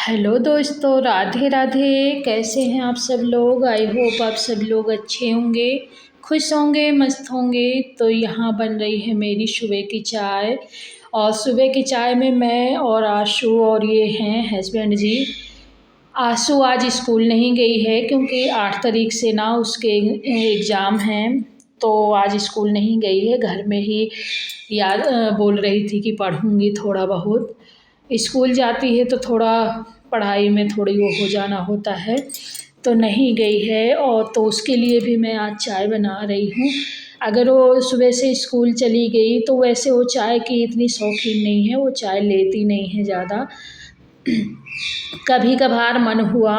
Hello दोस्तों, राधे राधे। कैसे हैं आप सब लोग? आई होप आप सब लोग अच्छे होंगे, खुश होंगे, मस्त होंगे। तो यहाँ बन रही है मेरी सुबह की चाय। और सुबह की चाय में मैं और आशु और ये हैं हस्बैंड जी। आशु आज स्कूल नहीं गई है क्योंकि 8 तारीख से ना उसके एग्ज़ाम हैं। तो आज स्कूल नहीं गई है, घर में ही याद बोल रही थी कि पढ़ूंगी थोड़ा बहुत। स्कूल जाती है तो थोड़ा पढ़ाई में थोड़ी वो हो जाना होता है, तो नहीं गई है। और तो उसके लिए भी मैं आज चाय बना रही हूँ। अगर वो सुबह से स्कूल चली गई तो वैसे वो चाय की इतनी शौकीन नहीं है, वो चाय लेती नहीं है ज़्यादा। कभी कभार मन हुआ,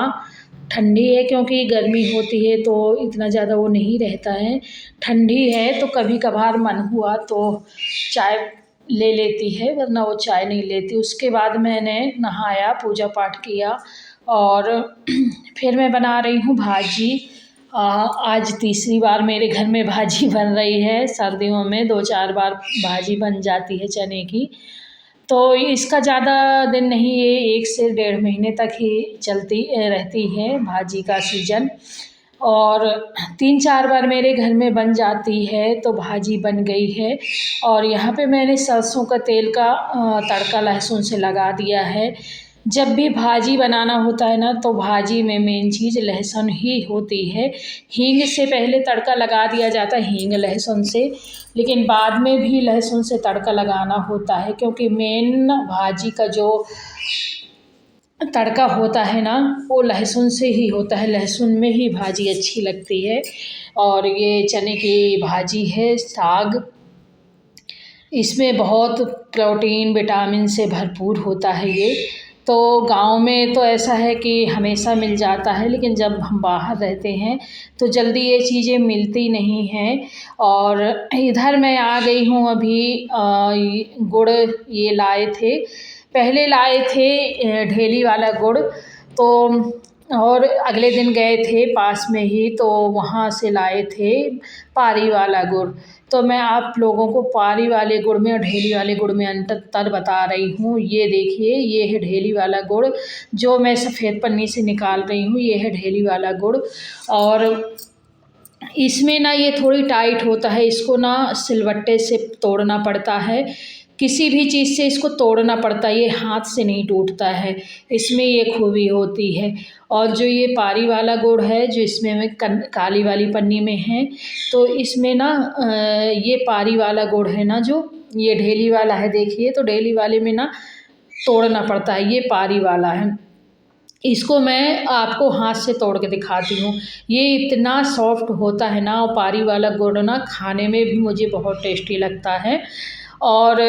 ठंडी है क्योंकि गर्मी होती है तो इतना ज़्यादा वो नहीं रहता है। ठंडी है तो कभी कभार मन हुआ तो चाय ले लेती है, वरना वो चाय नहीं लेती। उसके बाद मैंने नहाया, पूजा पाठ किया और फिर मैं बना रही हूँ भाजी। आज तीसरी बार मेरे घर में भाजी बन रही है। सर्दियों में 2-4 बार भाजी बन जाती है चने की। तो इसका ज़्यादा दिन नहीं, ये 1 से 1.5 महीने तक ही चलती रहती है भाजी का सीजन। और 3-4 बार मेरे घर में बन जाती है तो भाजी बन गई है। और यहाँ पे मैंने सरसों का तेल का तड़का लहसुन से लगा दिया है। जब भी भाजी बनाना होता है ना तो भाजी में मेन चीज़ लहसुन ही होती है। हींग से पहले तड़का लगा दिया जाता है, हींग लहसुन से, लेकिन बाद में भी लहसुन से तड़का लगाना होता है क्योंकि मेन भाजी का जो तड़का होता है ना वो लहसुन से ही होता है। लहसुन में ही भाजी अच्छी लगती है। और ये चने की भाजी है, साग। इसमें बहुत प्रोटीन विटामिन से भरपूर होता है ये। तो गांव में तो ऐसा है कि हमेशा मिल जाता है, लेकिन जब हम बाहर रहते हैं तो जल्दी ये चीज़ें मिलती नहीं हैं। और इधर मैं आ गई हूँ अभी। गुड़ ये लाए थे, पहले लाए थे ढेली वाला गुड़। तो और अगले दिन गए थे पास में ही तो वहाँ से लाए थे पारी वाला गुड़। तो मैं आप लोगों को पारी वाले गुड़ में और ढेली वाले गुड़ में अंतर बता रही हूँ। ये देखिए, ये है ढेली वाला गुड़ जो मैं सफ़ेद पन्नी से निकाल रही हूँ, ये है ढेली वाला गुड़। और इसमें ना ये थोड़ी टाइट होता है, इसको ना सिलवट्टे से तोड़ना पड़ता है। किसी भी चीज़ से इसको तोड़ना पड़ता है, ये हाथ से नहीं टूटता है। इसमें ये खूबी होती है। और जो ये पारी वाला गुड़ है जो इसमें मैं काली वाली पन्नी में है, तो इसमें ना ये पारी वाला गुड़ है ना, जो ये ढेली वाला है देखिए, तो ढेली वाले में ना तोड़ना पड़ता है, ये पारी वाला है। इसको मैं आपको हाथ से तोड़ के दिखाती हूँ। ये इतना सॉफ्ट होता है ना, और पारी वाला गुड़ ना खाने में भी मुझे बहुत टेस्टी लगता है। और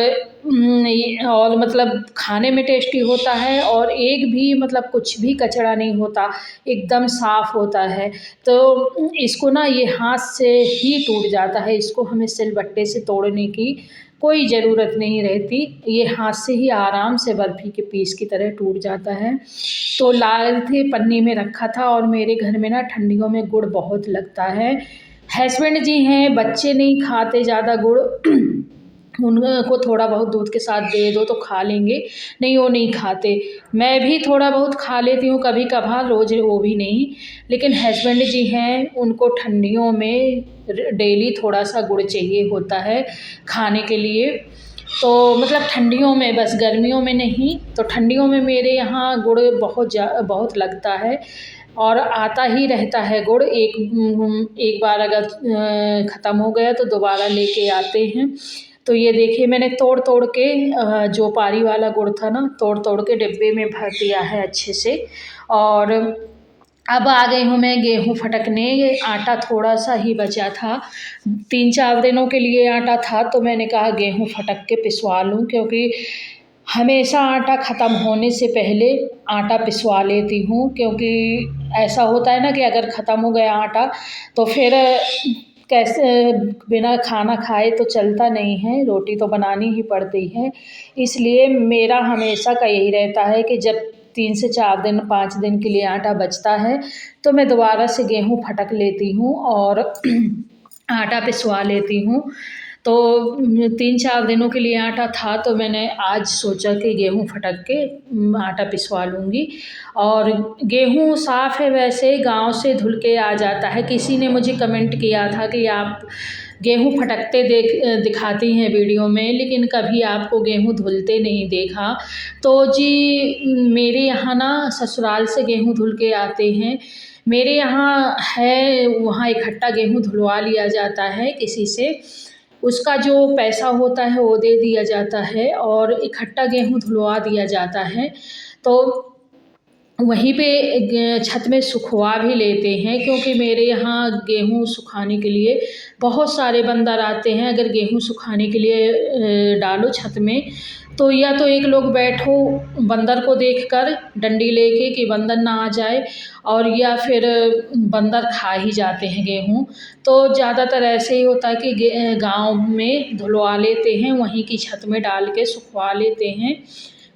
और मतलब खाने में टेस्टी होता है, और एक भी मतलब कुछ भी कचरा नहीं होता, एकदम साफ़ होता है। तो इसको ना ये हाथ से ही टूट जाता है, इसको हमें सिलबट्टे से तोड़ने की कोई ज़रूरत नहीं रहती। ये हाथ से ही आराम से बर्फ़ी के पीस की तरह टूट जाता है। तो लाए थे, पन्नी में रखा था। और मेरे घर में ना ठंडियों में गुड़ बहुत लगता है। हस्बैंड जी हैं, बच्चे नहीं खाते ज़्यादा गुड़। उनको थोड़ा बहुत दूध के साथ दे दो तो खा लेंगे, नहीं वो नहीं खाते। मैं भी थोड़ा बहुत खा लेती हूँ कभी कभार, रोज़ वो भी नहीं। लेकिन हस्बैंड जी हैं, उनको ठंडियों में डेली थोड़ा सा गुड़ चाहिए होता है खाने के लिए। तो मतलब ठंडियों में, बस गर्मियों में नहीं। तो ठंडियों में मेरे यहाँ गुड़ बहुत लगता है और आता ही रहता है गुड़। एक बार अगर ख़त्म हो गया तो दोबारा लेके आते हैं। तो ये देखिए, मैंने तोड़ तोड़ के जो पारी वाला गुड़ था ना, तोड़ तोड़ के डिब्बे में भर दिया है अच्छे से। और अब आ गई हूँ मैं गेहूँ फटकने। ये आटा थोड़ा सा ही बचा था, 3-4 दिनों के लिए आटा था, तो मैंने कहा गेहूँ फटक के पिसवा लूँ, क्योंकि हमेशा आटा ख़त्म होने से पहले आटा पिसवा लेती हूँ। क्योंकि ऐसा होता है ना कि अगर ख़त्म हो गया आटा तो फिर कैसे बिना खाना खाए तो चलता नहीं है, रोटी तो बनानी ही पड़ती है। इसलिए मेरा हमेशा का यही रहता है कि जब 3 से 4 दिन 5 दिन के लिए आटा बचता है तो मैं दोबारा से गेहूँ फटक लेती हूँ और आटा पिसवा लेती हूँ। तो 3-4 दिनों के लिए आटा था, तो मैंने आज सोचा कि गेहूँ फटक के आटा पिसवा लूँगी। और गेहूँ साफ़ है, वैसे गाँव से धुल के आ जाता है। किसी ने मुझे कमेंट किया था कि आप गेहूँ फटकते दिखाती हैं वीडियो में, लेकिन कभी आपको गेहूँ धुलते नहीं देखा। तो जी मेरे यहाँ ना ससुराल से गेहूँ धुल के आते हैं। मेरे यहाँ है, वहाँ इकट्ठा गेहूँ धुलवा लिया जाता है किसी से, उसका जो पैसा होता है वो दे दिया जाता है और इकट्ठा गेहूँ धुलवा दिया जाता है। तो वहीं पे छत में सुखवा भी लेते हैं, क्योंकि मेरे यहाँ गेहूँ सुखाने के लिए बहुत सारे बंदर आते हैं। अगर गेहूँ सुखाने के लिए डालो छत में, तो या तो एक लोग बैठो बंदर को देखकर डंडी लेके कि बंदर ना आ जाए, और या फिर बंदर खा ही जाते हैं गेहूँ। तो ज़्यादातर ऐसे ही होता है कि गाँव में धुलवा लेते हैं, वहीं की छत में डाल के सुखवा लेते हैं।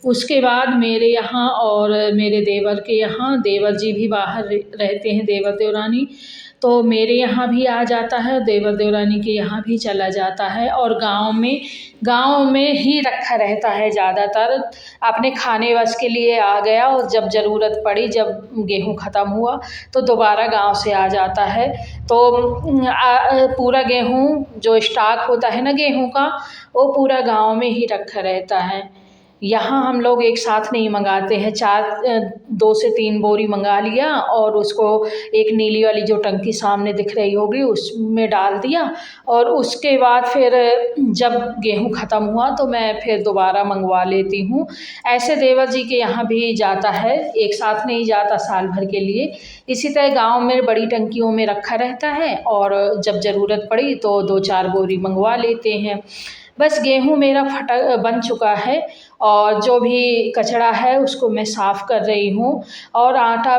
उसके बाद मेरे यहाँ और मेरे देवर के यहाँ, देवर जी भी बाहर रहते हैं, देवर देवरानी, तो मेरे यहाँ भी आ जाता है, देवर देवरानी के यहाँ भी चला जाता है। और गाँव में ही रखा रहता है ज़्यादातर, अपने खाने बस के लिए आ गया, और जब ज़रूरत पड़ी, जब गेहूँ ख़त्म हुआ तो दोबारा गाँव से आ जाता है। तो पूरा गेहूँ जो स्टॉक होता है ना गेहूँ का, वो पूरा गाँव में ही रखा रहता है। यहाँ हम लोग एक साथ नहीं मंगाते हैं, 2 से 3 बोरी मंगा लिया और उसको एक नीली वाली जो टंकी सामने दिख रही होगी उसमें डाल दिया, और उसके बाद फिर जब गेहूँ ख़त्म हुआ तो मैं फिर दोबारा मंगवा लेती हूँ। ऐसे देवर जी के यहाँ भी जाता है, एक साथ नहीं जाता साल भर के लिए। इसी तरह गाँव में बड़ी टंकियों में रखा रहता है, और जब ज़रूरत पड़ी तो 2-4 बोरी मंगवा लेते हैं। बस गेहूँ मेरा बन चुका है, और जो भी कचरा है उसको मैं साफ़ कर रही हूँ। और आटा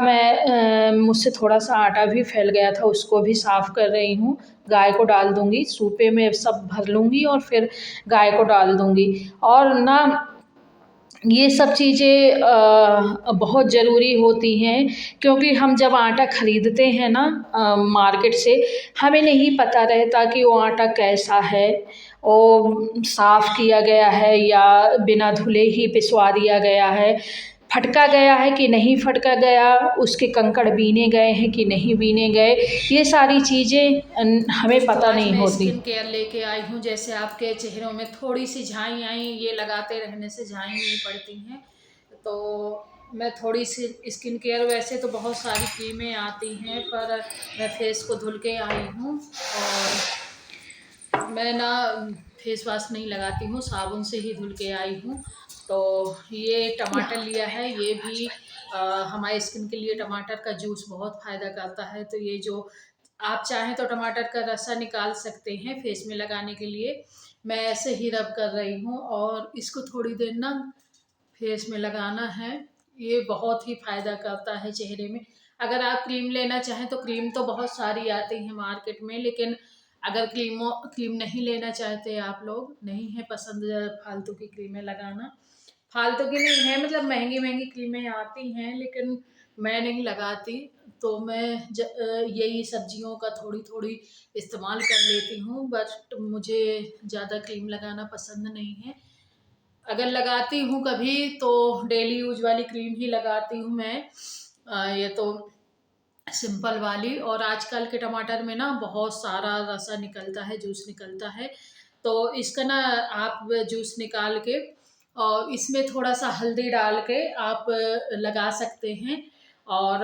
मुझसे थोड़ा सा आटा भी फैल गया था, उसको भी साफ़ कर रही हूँ। गाय को डाल दूँगी, सूपे में सब भर लूँगी और फिर गाय को डाल दूँगी। और ना ये सब चीज़ें बहुत ज़रूरी होती हैं, क्योंकि हम जब आटा ख़रीदते हैं ना मार्केट से, हमें नहीं पता रहता कि वो आटा कैसा है, वो साफ़ किया गया है या बिना धुले ही पिसवा दिया गया है, फटका गया है कि नहीं फटका गया, उसके कंकड़ बीने गए हैं कि नहीं बीने गए, ये सारी चीज़ें हमें पता नहीं होती। स्किन केयर लेके आई हूँ, जैसे आपके चेहरों में थोड़ी सी झाई आई, ये लगाते रहने से झाई नहीं पड़ती हैं, तो मैं थोड़ी सी स्किन केयर, वैसे तो बहुत सारी क्रीमें आती हैं, पर मैं फेस को धुल के आई हूँ। और मैं ना फेस वॉश नहीं लगाती हूँ, साबुन से ही धुल के आई हूँ। तो ये टमाटर लिया है, ये भी हमारे स्किन के लिए टमाटर का जूस बहुत फ़ायदा करता है। तो ये जो आप चाहें तो टमाटर का रसा निकाल सकते हैं फेस में लगाने के लिए। मैं ऐसे ही रब कर रही हूँ, और इसको थोड़ी देर ना फेस में लगाना है। ये बहुत ही फ़ायदा करता है चेहरे में। अगर आप क्रीम लेना चाहें तो क्रीम तो बहुत सारी आती हैं मार्केट में, लेकिन अगर क्रीम नहीं लेना चाहते, आप लोग नहीं है पसंद फालतू की क्रीमें लगाना, फालतू की नहीं है मतलब महंगी महंगी क्रीमें आती हैं, लेकिन मैं नहीं लगाती। तो मैं यही सब्जियों का थोड़ी थोड़ी इस्तेमाल कर लेती हूँ, बट मुझे ज़्यादा क्रीम लगाना पसंद नहीं है। अगर लगाती हूँ कभी तो डेली यूज वाली क्रीम ही लगाती हूँ मैं, ये तो सिंपल वाली। और आजकल के टमाटर में ना बहुत सारा रसा निकलता है, जूस निकलता है, तो इसका ना आप जूस निकाल के और इसमें थोड़ा सा हल्दी डाल के आप लगा सकते हैं। और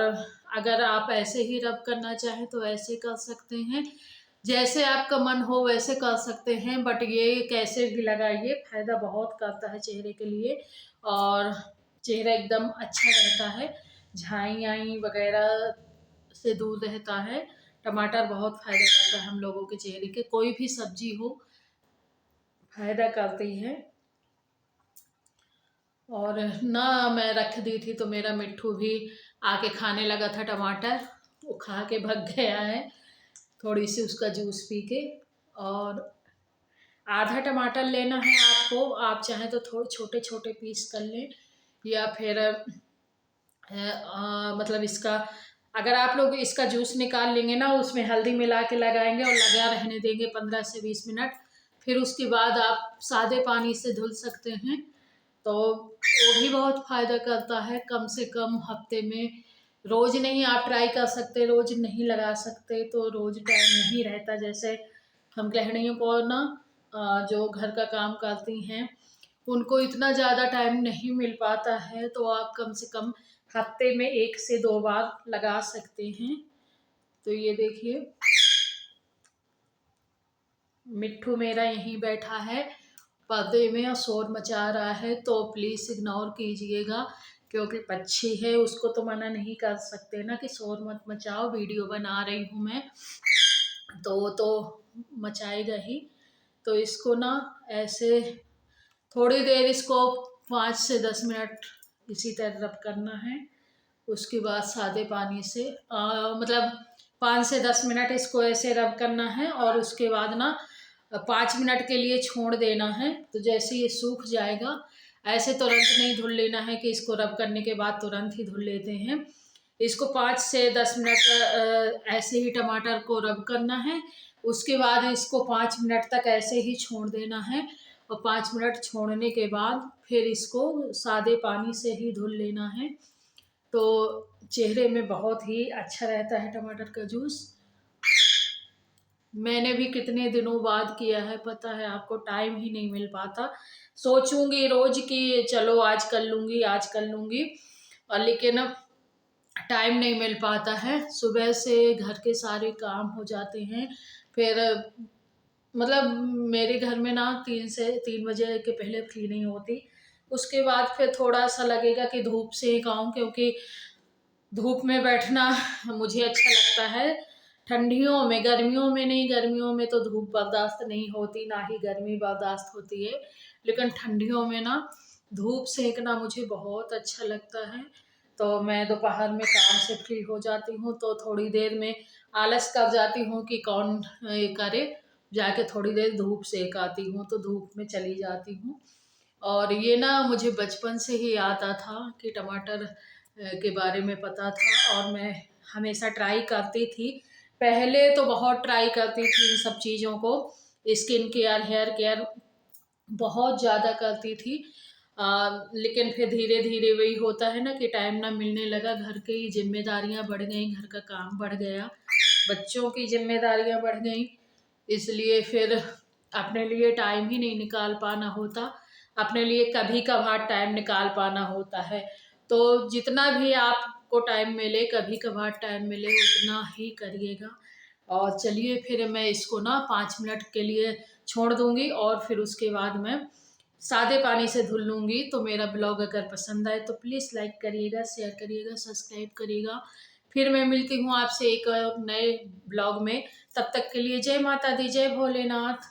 अगर आप ऐसे ही रब करना चाहें तो ऐसे कर सकते हैं, जैसे आपका मन हो वैसे कर सकते हैं, बट ये कैसे भी लगाइए, फ़ायदा बहुत करता है चेहरे के लिए, और चेहरा एकदम अच्छा रहता है, झाई आई वगैरह से दूर रहता है। टमाटर बहुत फ़ायदा करता है हम लोगों के चेहरे के, कोई भी सब्जी हो फ़ायदा करती है। और ना मैं रख दी थी तो मेरा मिट्ठू भी आके खाने लगा था टमाटर, वो खा के भग गया है थोड़ी सी उसका जूस पी के। और आधा टमाटर लेना है आपको, आप चाहें तो थोड़े छोटे छोटे पीस कर लें, या फिर मतलब इसका, अगर आप लोग इसका जूस निकाल लेंगे ना, उसमें हल्दी मिला के लगाएंगे और लगा रहने देंगे 15 से 20 मिनट, फिर उसके बाद आप सादे पानी से धुल सकते हैं, तो वो भी बहुत फ़ायदा करता है। कम से कम हफ्ते में, रोज़ नहीं आप ट्राई कर सकते, रोज़ नहीं लगा सकते, तो रोज़ टाइम नहीं रहता। जैसे हम गृहिणियों को ना जो घर का काम करती हैं, उनको इतना ज़्यादा टाइम नहीं मिल पाता है, तो आप कम से कम हफ्ते में 1 से 2 बार लगा सकते हैं। तो ये देखिए, मिट्ठू मेरा यहीं बैठा है पर्दे में और शोर मचा रहा है, तो प्लीज़ इग्नोर कीजिएगा, क्योंकि पक्षी है, उसको तो मना नहीं कर सकते ना कि शोर मत मचाओ, वीडियो बना रही हूँ मैं, तो वो तो मचाएगा ही। तो इसको ना ऐसे थोड़ी देर, इसको 5 से 10 मिनट इसी तरह रब करना है। उसके बाद सादे पानी से मतलब 5 से 10 मिनट इसको ऐसे रब करना है, और उसके बाद ना 5 मिनट के लिए छोड़ देना है। तो जैसे ये सूख जाएगा, ऐसे तुरंत नहीं धुल लेना है कि इसको रब करने के बाद तुरंत ही धुल लेते हैं। इसको 5 से 10 मिनट ऐसे ही टमाटर को रब करना है। उसके बाद इसको 5 मिनट तक ऐसे ही छोड़ देना है, और 5 मिनट छोड़ने के बाद फिर इसको सादे पानी से ही धुल लेना है। तो चेहरे में बहुत ही अच्छा रहता है टमाटर का जूस। मैंने भी कितने दिनों बाद किया है, पता है आपको, टाइम ही नहीं मिल पाता। सोचूंगी रोज कि चलो आज कर लूंगी, आज कर लूंगी, और लेकिन अब टाइम नहीं मिल पाता है। सुबह से घर के सारे काम हो जाते हैं, फिर मतलब मेरे घर में ना 3 बजे के पहले फ्री नहीं होती। उसके बाद फिर थोड़ा सा लगेगा कि धूप सेक आऊं, क्योंकि धूप में बैठना मुझे अच्छा लगता है। ठंडियों में, गर्मियों में नहीं, गर्मियों में तो धूप बर्दाश्त नहीं होती, ना ही गर्मी बर्दाश्त होती है, लेकिन ठंडियों में ना धूप सेकना मुझे बहुत अच्छा लगता है। तो मैं दोपहर में काम से फ्री हो जाती हूँ, तो थोड़ी देर में आलस कर जाती हूँ कि कौन ये करे, जाके थोड़ी देर धूप सेक आती हूँ, तो धूप में चली जाती हूँ। और ये ना मुझे बचपन से ही आता था कि टमाटर के बारे में पता था, और मैं हमेशा ट्राई करती थी। पहले तो बहुत ट्राई करती थी इन सब चीज़ों को, स्किन केयर, हेयर केयर बहुत ज़्यादा करती थी। लेकिन फिर धीरे धीरे वही होता है ना कि टाइम ना मिलने लगा, घर की जिम्मेदारियां बढ़ गई, घर का काम बढ़ गया, बच्चों की जिम्मेदारियां बढ़ गई, इसलिए फिर अपने लिए टाइम ही नहीं निकाल पाना होता। अपने लिए कभी कभार टाइम निकाल पाना होता है। तो जितना भी आपको टाइम मिले, कभी कभार टाइम मिले, उतना ही करिएगा। और चलिए, फिर मैं इसको ना 5 मिनट के लिए छोड़ दूंगी, और फिर उसके बाद मैं सादे पानी से धुल लूंगी। तो मेरा ब्लॉग अगर पसंद आए तो प्लीज़ लाइक करिएगा, शेयर करिएगा, सब्सक्राइब करिएगा। फिर मैं मिलती हूँ आपसे एक नए ब्लॉग में। तब तक के लिए जय माता दी, जय भोलेनाथ।